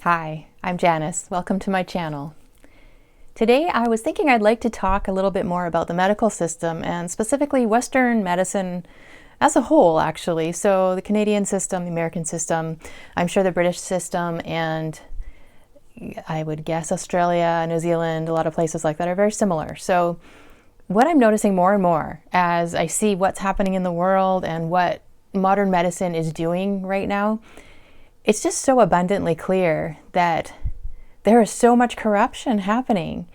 Hi, I'm Janice. Welcome to my channel. Today I was thinking I'd like to talk a little bit more about the medical system and specifically Western medicine as a whole, actually. So the Canadian system, the American system, I'm sure the British system, and I would guess Australia, New Zealand, a lot of places like that are very similar. So what I'm noticing more and more as I see what's happening in the world and what modern medicine is doing right now, it's just so abundantly clear that there is so much corruption happening.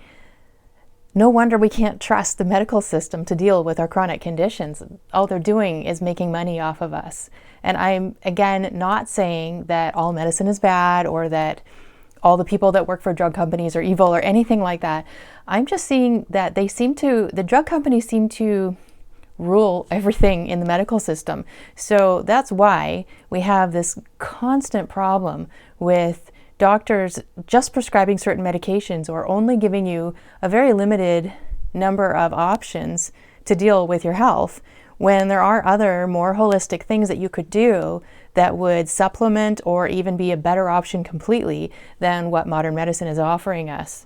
No wonder we can't trust the medical system to deal with our chronic conditions. All they're doing is making money off of us. And I'm, again, not saying that all medicine is bad or that all the people that work for drug companies are evil or anything like that. I'm just seeing that the drug companies seem to rule everything in the medical system. So that's why we have this constant problem with doctors just prescribing certain medications or only giving you a very limited number of options to deal with your health, when there are other more holistic things that you could do that would supplement or even be a better option completely than what modern medicine is offering us.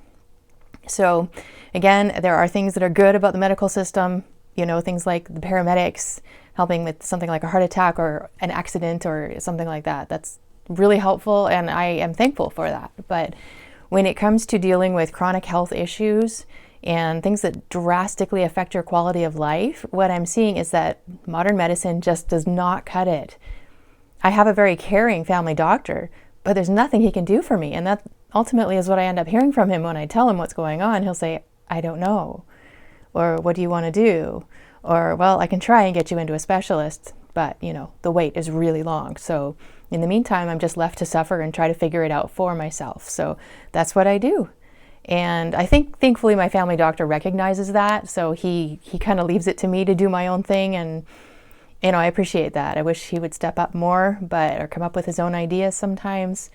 So again, there are things that are good about the medical system. You know, things like the paramedics helping with something like a heart attack or an accident or something like that. That's really helpful, and I am thankful for that. But when it comes to dealing with chronic health issues and things that drastically affect your quality of life, what I'm seeing is that modern medicine just does not cut it. I have a very caring family doctor, but there's nothing he can do for me. And that ultimately is what I end up hearing from him when I tell him what's going on. He'll say, I don't know. Or what do you want to do? Or, well, I can try and get you into a specialist, but, you know, the wait is really long. So in the meantime, I'm just left to suffer and try to figure it out for myself. So that's what I do. And I think, thankfully, my family doctor recognizes that. So he kind of leaves it to me to do my own thing. And, you know, I appreciate that. I wish he would step up more, or come up with his own ideas sometimes.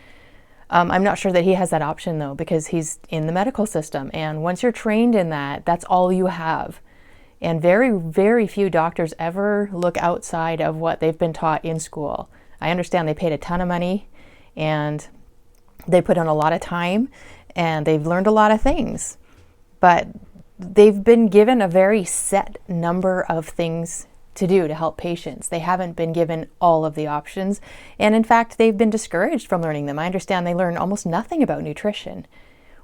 I'm not sure that he has that option, though, because he's in the medical system. And once you're trained in that, that's all you have. And very, very few doctors ever look outside of what they've been taught in school. I understand they paid a ton of money and they put in a lot of time and they've learned a lot of things. But they've been given a very set number of things to do to help patients. They haven't been given all of the options. And in fact, they've been discouraged from learning them. I understand they learn almost nothing about nutrition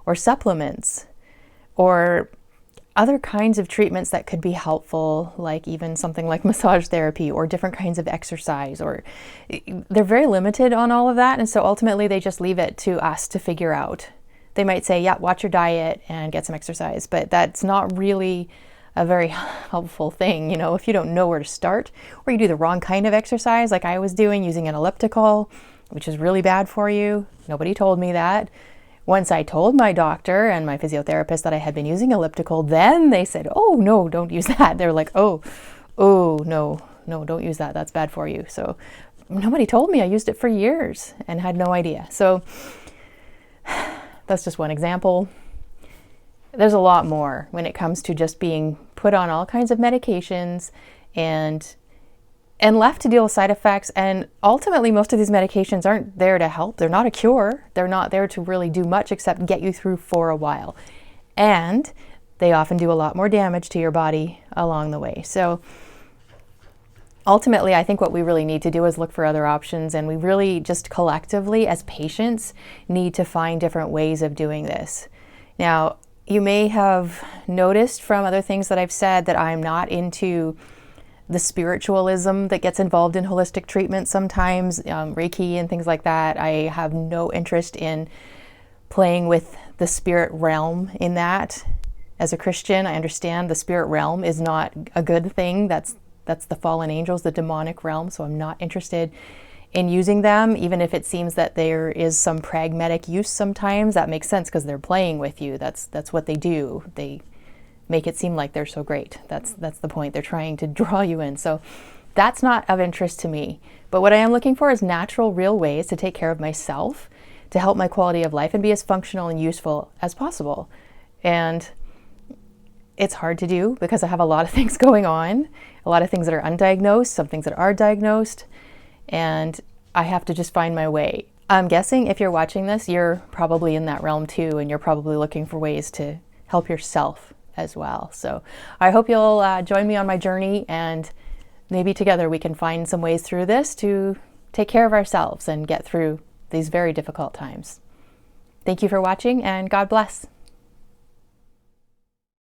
or supplements or other kinds of treatments that could be helpful, like even something like massage therapy or different kinds of exercise, or they're very limited on all of that. And so ultimately they just leave it to us to figure out. They might say, yeah, watch your diet and get some exercise, but that's not really a very helpful thing. You know, if you don't know where to start, or you do the wrong kind of exercise like I was doing, using an elliptical, which is really bad for you. Nobody told me that. Once I told my doctor and my physiotherapist that I had been using elliptical, then they said, oh no, don't use that. They were like, oh no, don't use that. That's bad for you. So nobody told me. I used it for years and had no idea. So that's just one example. There's a lot more when it comes to just being put on all kinds of medications and left to deal with side effects. And ultimately, most of these medications aren't there to help. They're not a cure. They're not there to really do much except get you through for a while. And they often do a lot more damage to your body along the way. So ultimately, I think what we really need to do is look for other options. And we really just collectively, as patients, need to find different ways of doing this. Now, you may have noticed from other things that I've said that I'm not into the spiritualism that gets involved in holistic treatment sometimes, Reiki and things like that. I have no interest in playing with the spirit realm in that. As a Christian, I understand the spirit realm is not a good thing. That's the fallen angels, the demonic realm. So I'm not interested in using them, even if it seems that there is some pragmatic use sometimes. That makes sense because they're playing with you. That's what they do. They make it seem like they're so great. That's the point. They're trying to draw you in. So that's not of interest to me. But what I am looking for is natural, real ways to take care of myself, to help my quality of life and be as functional and useful as possible. And it's hard to do because I have a lot of things going on, a lot of things that are undiagnosed, some things that are diagnosed, and I have to just find my way. I'm guessing if you're watching this, you're probably in that realm too, and you're probably looking for ways to help yourself as well. So I hope you'll join me on my journey, and maybe together we can find some ways through this to take care of ourselves and get through these very difficult times. Thank you for watching, and God bless.